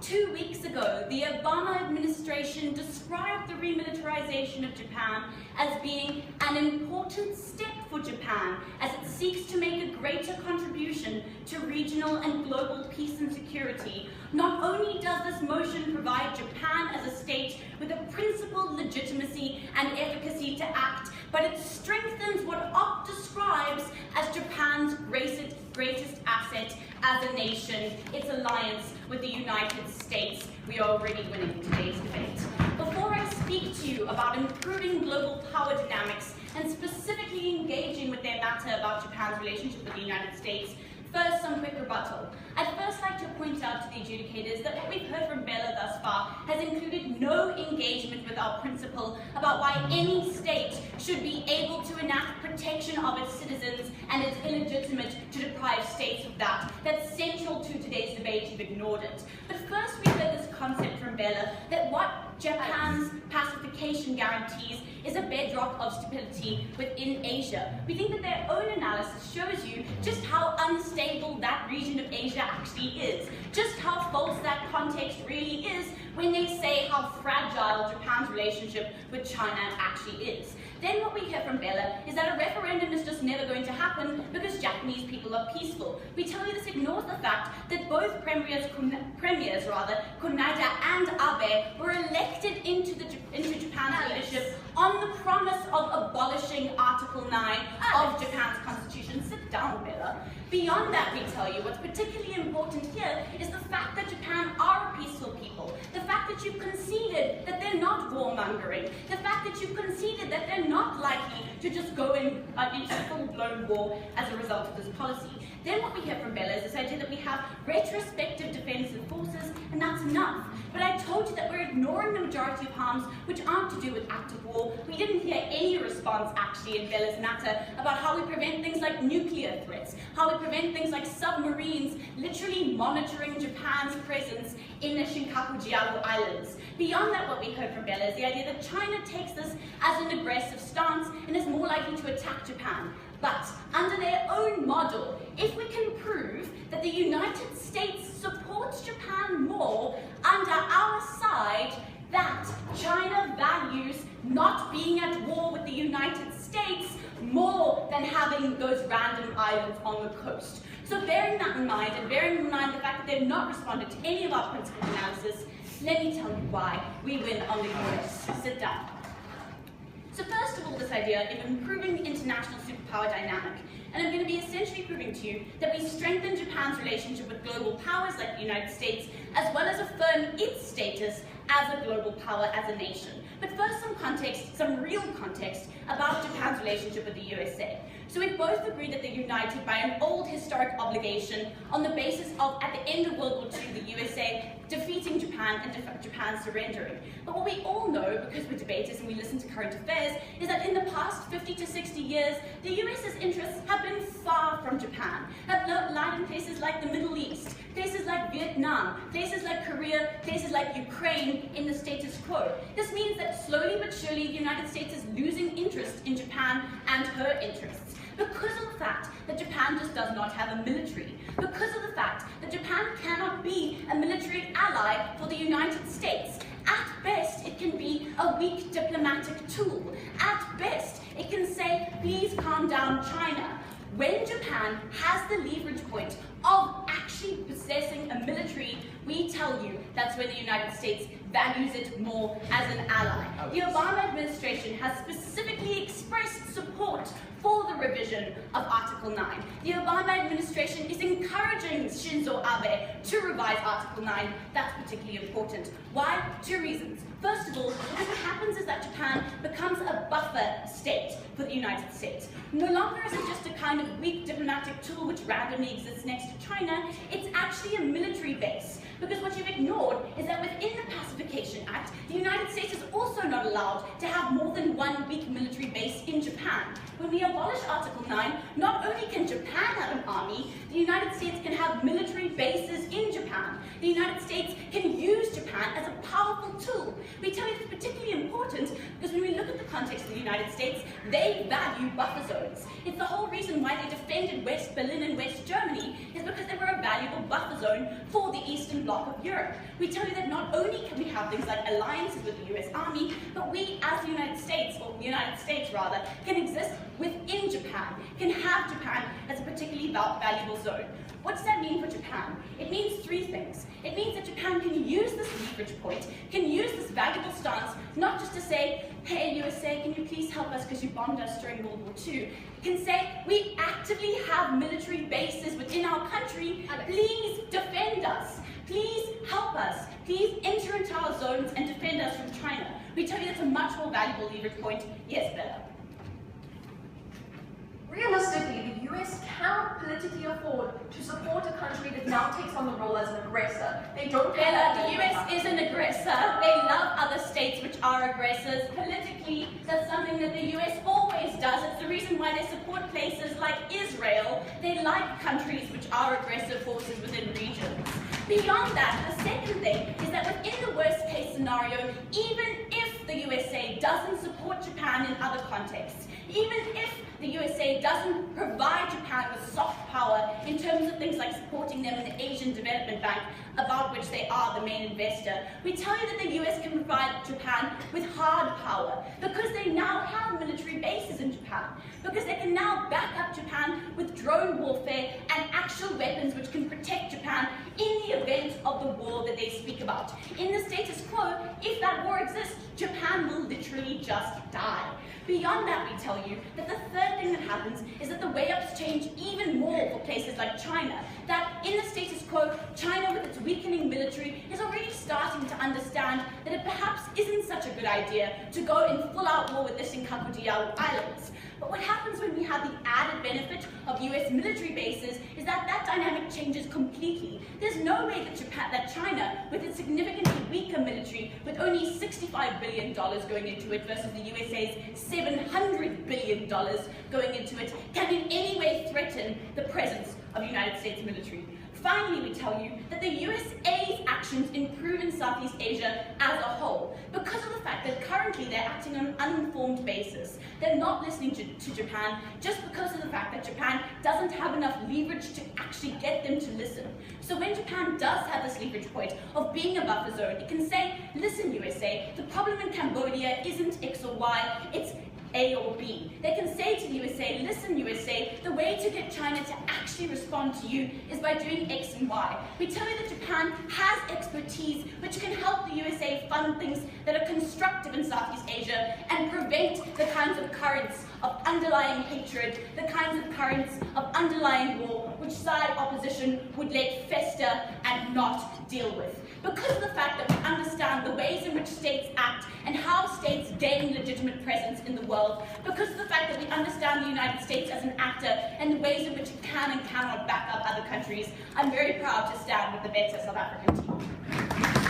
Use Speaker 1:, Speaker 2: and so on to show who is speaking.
Speaker 1: 2 weeks ago, the Obama administration described the remilitarization of Japan as being an important step for Japan as it seeks to make a greater contribution to regional and global peace and security. Not only does this motion provide Japan as a state with a principled legitimacy and efficacy to act, but it strengthens what Opp describes as Japan's greatest asset as a nation, its alliance with the United States. We are already winning today's debate. Before I speak to you about improving global power dynamics and specifically engaging with their matter about Japan's relationship with the United States, first, some quick rebuttal. I'd first like to point out to the adjudicators that what we've heard from Bella thus far has included no engagement with our principle about why any state should be able to enact protection of its citizens, and it's illegitimate to deprive states of that. That's central to today's debate. You've ignored it. But first, we heard this concept from Bella that what Japan's pacification guarantees is a bedrock of stability within Asia. We think that their own analysis shows you just how unstable that region of Asia actually is, just how false that context really is when they say how fragile Japan's relationship with China actually is. Then what we hear from Bella is that a referendum is just never going to happen because Japanese people are peaceful. We tell you this ignores the fact that both premiers, Konoda and Abe, were elected into Japan's leadership on the promise of abolishing Article 9 of Japan's constitution. Sit down, Bella. Beyond that, we tell you what's particularly important here is the fact that Japan are a peaceful people, the fact that you've conceded that they're not warmongering, the fact that you've conceded that they're not likely to just go into full-blown war as a result of this policy. Then what we hear from Bella is this idea that we have retrospective defensive forces, and that's enough. But I told you that we're ignoring the majority of harms which aren't to do with active war. We didn't hear any response, actually, in Bella's matter about how we prevent things like nuclear threats, how we prevent things like submarines literally monitoring Japan's presence in the Shinkaku-Jialu Islands. Beyond that, what we heard from Bella is the idea that China takes this as an aggressive stance and is more likely to attack Japan. But under their own model, if we can prove that the United States supports Japan more under our side, that China values not being at war with the United States more than having those random islands on the coast. So bearing that in mind, and bearing in mind the fact that they've not responded to any of our principled analysis, let me tell you why we win on the US. Sit down. So first of all, this idea of improving the international superpower dynamic. And I'm going to be essentially proving to you that we strengthen Japan's relationship with global powers like the United States, as well as affirm its status as a global power as a nation. But first, some context, some real context about Japan's relationship with the USA. So we both agree that they're united by an old historic obligation on the basis of, at the end of World War II, the USA defeating Japan and Japan surrendering. But what we all know, because we're debaters and we listen to current affairs, is that in the past 50 to 60 years, the US's interests have been far from Japan, have lied in places like the Middle East, places like Vietnam, places like Korea, places like Ukraine in the status quo. This means that slowly but surely the United States is losing interest in Japan and her interests, because of the fact that Japan just does not have a military, because of the fact that Japan cannot be a military ally for the United States. At best, it can be a weak diplomatic tool. At best, it can say, please calm down China. When Japan has the leverage point of actually possessing a military, we tell you that's when the United States values it more as an ally. The Obama administration has specifically expressed support for the revision of Article 9. The Obama administration is encouraging Shinzo Abe to revise Article 9. That's particularly important. Why? 2 reasons. First of all, what happens is that Japan becomes a buffer state for the United States. No longer is it just a kind of weak diplomatic tool which randomly exists next to China, it's actually a military base. Because what you've ignored is that within the Pacification Act, the United States is also not allowed to have more than one weak military base in Japan. When we abolish Article 9, not only can Japan have an army, the United States can have military bases in Japan. The United States can use Japan as a powerful tool. We tell you it's particularly important because when we look at the context of the United States, they value buffer zones. It's the whole reason why they defended West Berlin and West Germany, is because they were a valuable buffer zone for the Eastern Bloc of Europe. We tell you that not only can we have things like alliances with the US Army, but we as the United States, or the United States rather, can exist within Japan, can have Japan as a particularly valuable zone. What does that mean for Japan? It means three things. It means that Japan can use this leverage point, can use this valuable stance, not just to say, hey USA, can you please help us because you bombed us during World War II. It can say, we actively have military bases within our country, please defend us. Please help us. Please enter into our zones and defend us from China. We tell you that's a much more valuable leverage point. Yes, Bella.
Speaker 2: Realistically, the US cannot politically afford to support a country that now takes on the role as an aggressor. They don't care.
Speaker 1: Bella, the US is an aggressor. They love other states which are aggressors. Politically, that's something that the US always does. It's the reason why they support places like Israel. They like countries which are aggressive forces within regions. Beyond that, the second thing is that within the worst case scenario, even if the USA doesn't support Japan in other contexts, even if the USA doesn't provide Japan with soft power in terms of things like supporting them in the Asian Development Bank, about which they are the main investor, we tell you that the US can provide Japan with hard power because they now have military bases in Japan, because they can now back up Japan with drone warfare and actual weapons which can protect Japan in the event of the war that they speak about. In the status quo, if that war exists, Japan will literally just die. Beyond that, we tell you that the third thing that happens is that the way-ups change even more for places like China. That in the status quo, China with its weakening military is already starting to understand that it perhaps isn't such a good idea to go in full-out war with the Senkaku Diao Islands. But what happens when we have the added benefit of US military bases is that that dynamic changes completely. There's no way that China, with its significantly weaker military, with only $65 billion going into it versus the USA's $700 billion going into it, can in any way threaten the presence of United States military. Finally, we tell you that the USA's actions improve in Southeast Asia as a whole because of the fact that currently they're acting on an uninformed basis. They're not listening to Japan just because of the fact that Japan doesn't have enough leverage to actually get them to listen. So when Japan does have this leverage point of being a buffer zone, it can say, listen USA, the problem in Cambodia isn't X or Y, it's A or B. They can say to the USA, listen USA, the way to get China to actually respond to you is by doing X and Y. We tell you that Japan has expertise which can help the USA fund things that are constructive in Southeast Asia and prevent the kinds of currents of underlying hatred, the kinds of currents of underlying war which side opposition would let fester and not deal with. Because of the fact that we understand the ways in which states act and how states gain legitimate presence in the world, because of the fact that we understand the United States as an actor and the ways in which it can and cannot back up other countries, I'm very proud to stand with the better South African team.